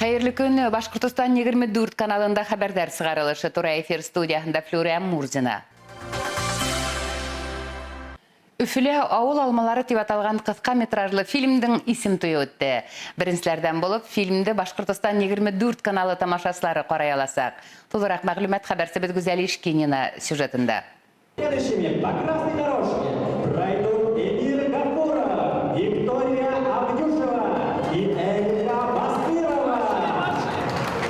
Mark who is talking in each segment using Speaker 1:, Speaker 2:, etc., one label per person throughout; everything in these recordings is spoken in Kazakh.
Speaker 1: Хайырлы күн, Башкортостан 24 каналында хабардар сыгарылышы тура эфир студиясында Флюрия Мурзина. Үфілі ауыл алмалары деп аталған қысқа метражлы фильмдің исем тойы өтті. Біріншілерден болып, фильмді Башкортостан 24 каналы тамашашылары қарай аласақ. Толығырақ мәғлумат хабарсыбет Гүзәл Ишкинина сюжетында.
Speaker 2: Следующими по красной дорожке пройдут Эмир Гафуров, Виктория Абдюшева и Элька Баскирова.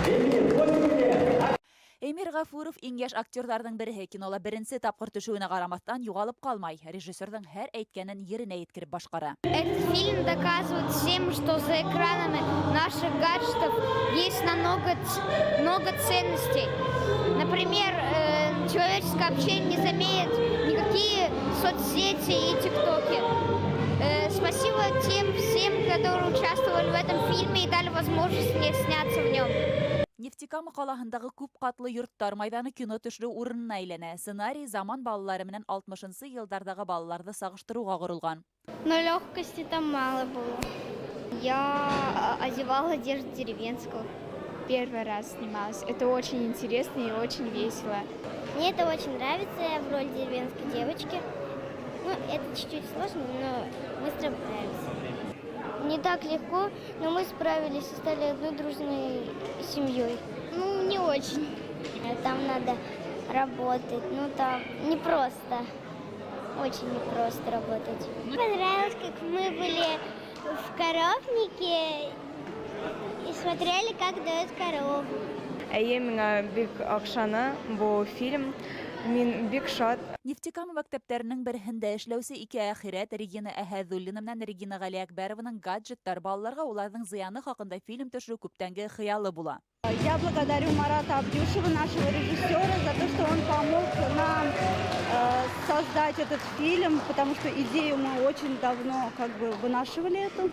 Speaker 2: Эмир, 8 лет.
Speaker 3: Эмир Гафуров иңгәш актерларның бере кинола беренче тапкыр төшүенә карамастан югалып калмай, режиссерның һәр әйткәнен yerine yetkirib башкара.
Speaker 4: Этот фильм доказывает всем, что за экранами наших гаджетов есть много ценностей. Например, человеческое общение не заменит никакие соцсети и тиктоки. Спасибо тем всем, которые участвовали в этом фильме и дали возможность мне сняться в нем.
Speaker 3: Нефтекама калаһындагы күп катлы йорттар майданы кино төшерү урынына әйләнә. Сценарий заман балалары менән 60-нчы еллардагы балаларды сагыштыруга корылган.
Speaker 4: Но легкости там мало было. Я одевала одежду деревенскую.
Speaker 5: Первый раз снималась. Это очень интересно и очень весело.
Speaker 4: Мне это очень нравится, я в роли деревенской девочки. Ну, это чуть-чуть сложно, но мы справляемся. Не так легко, но мы справились и стали одной дружной семьей. Ну, не очень. Там надо работать, ну там непросто. Очень непросто работать. Мне понравилось, как мы были в коровнике и смотрели, как дают корову.
Speaker 5: Миңа бик акшаны бу фильм. Мин бик шат.
Speaker 3: Нефтекама мәктәпләренең берһендә эшләүсе ике әхирәт Регина Әһәҙуллина менән Регина Гали Әкбәрованың гаджеттар балаларга уларның зыяны хакында фильм төшерү күптәнге хыялы була.
Speaker 6: Я благодарю Марата Абдюшева, нашего режиссера, за то, что он помог нам создать этот фильм, потому что идею мы очень давно вынашивали эту.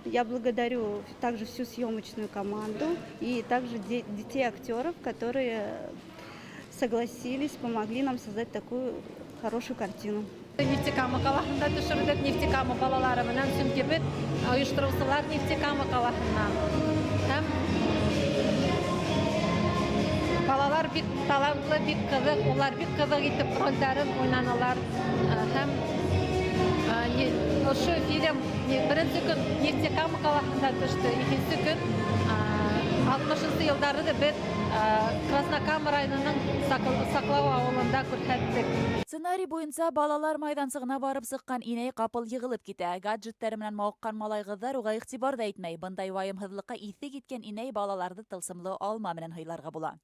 Speaker 6: Я благодарю также всю съемочную команду и также детей актеров, которые согласились, помогли нам создать такую хорошую картину.
Speaker 7: Нефтекама калаһында төшердек, Нефтекама балалары менән сөмкебет оештырыусылар Нефтекама калаһыннан. Һәм балалар бик талантлы, бик кызык, улар бик кызык итеп рольдәрен уйнаналар. Һәм ошо фильм беренче көн Нефтекама калаһында төште, икенче көн 60-нчы елларда без Краснокама районының Саклау авылында күрһәттек.
Speaker 3: Сценарий буенча балалар майдансыгына барып сыккан инәй капыл егылып китә. Гаджеттар менән мавыккан малай кызлар уга игътибар да итмәй. Бындай ваемһызлыкка исе киткән инәй балаларды тылсымлы алма менән хыйларга була.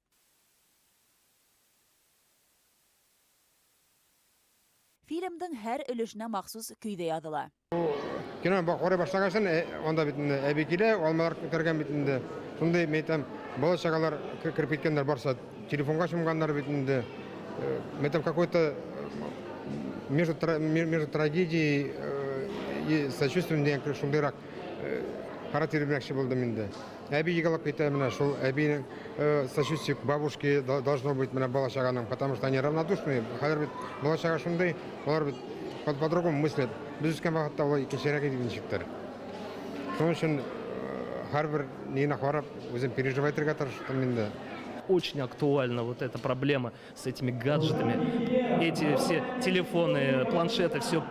Speaker 3: Фильмдың һәр өлешенә махсус көйдә языла.
Speaker 8: Кино бакыры башлаганчан анда бит әбикиле алмалар күтәргән бит инде. Шундай мәйтәм бала чагалар кирип киткәннәр барса телефонга чумганнар бит инде. Мәйтәм какой-то между трагедией и сочувствием дигән шундыйрак характер белән булдым инде. Әби егылып китә менә шул әбинең сочувствие к бабушке должно быть менә бала чаганың, потому что они равнодушные. Хәзер бит бала чага шундай, алар бит по-другому мыслят. Без үскән вакытта ул икенчерәк иденчектер. Шуның өчен һәрбер нигә карап үзем переживать итәргә тырыштым инде.
Speaker 9: Очень актуальна вот эта проблема с этими гаджетами. Эти все телефоны, планшеты, все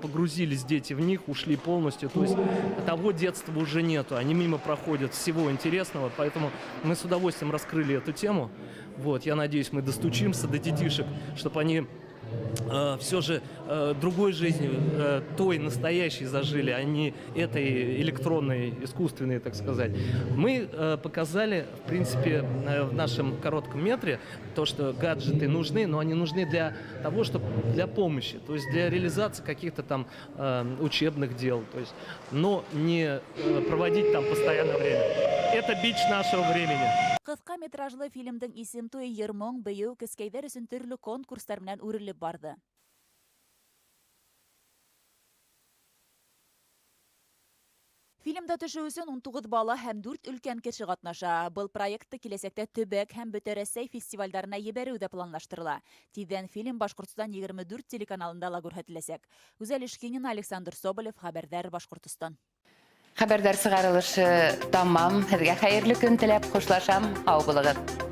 Speaker 9: погрузились дети в них, ушли полностью. То есть того детства уже нету, они мимо проходят всего интересного. Поэтому мы с удовольствием раскрыли эту тему. Вот, я надеюсь, мы достучимся до детишек, чтобы они все же другой жизнью, той настоящей зажили, а не этой электронной, искусственной, так сказать. Мы показали, в принципе, в нашем коротком метре то, что гаджеты нужны, но они нужны для того, чтобы для помощи, то есть для реализации каких-то там учебных дел, то есть, но не проводить там постоянное время. Это бич нашего времени.
Speaker 3: Кыска метражлы фильмдың исем туе 20 быйыл кескәйдәр өчен төрле конкурслар белән үрелеп барды. Фильмда төшү өчен 19 бала һәм 4 өлкән кеше катнаша. Был проектты киләсәктә төбәк һәм бөтенрәсәй фестивальләренә ебәрү дә планлаштырыла. Тиздән фильм Башкортстан 24 телеканалында ла күрһәтеләчәк. Гүзәл Ишкинина, Александр Соболев, Хәбәрдар, Башкортстан.
Speaker 1: Хәбәрдар сыгарылышы тамам. Һеҙгә хәйерле көн теләп хушлашам. Һау булыгыз.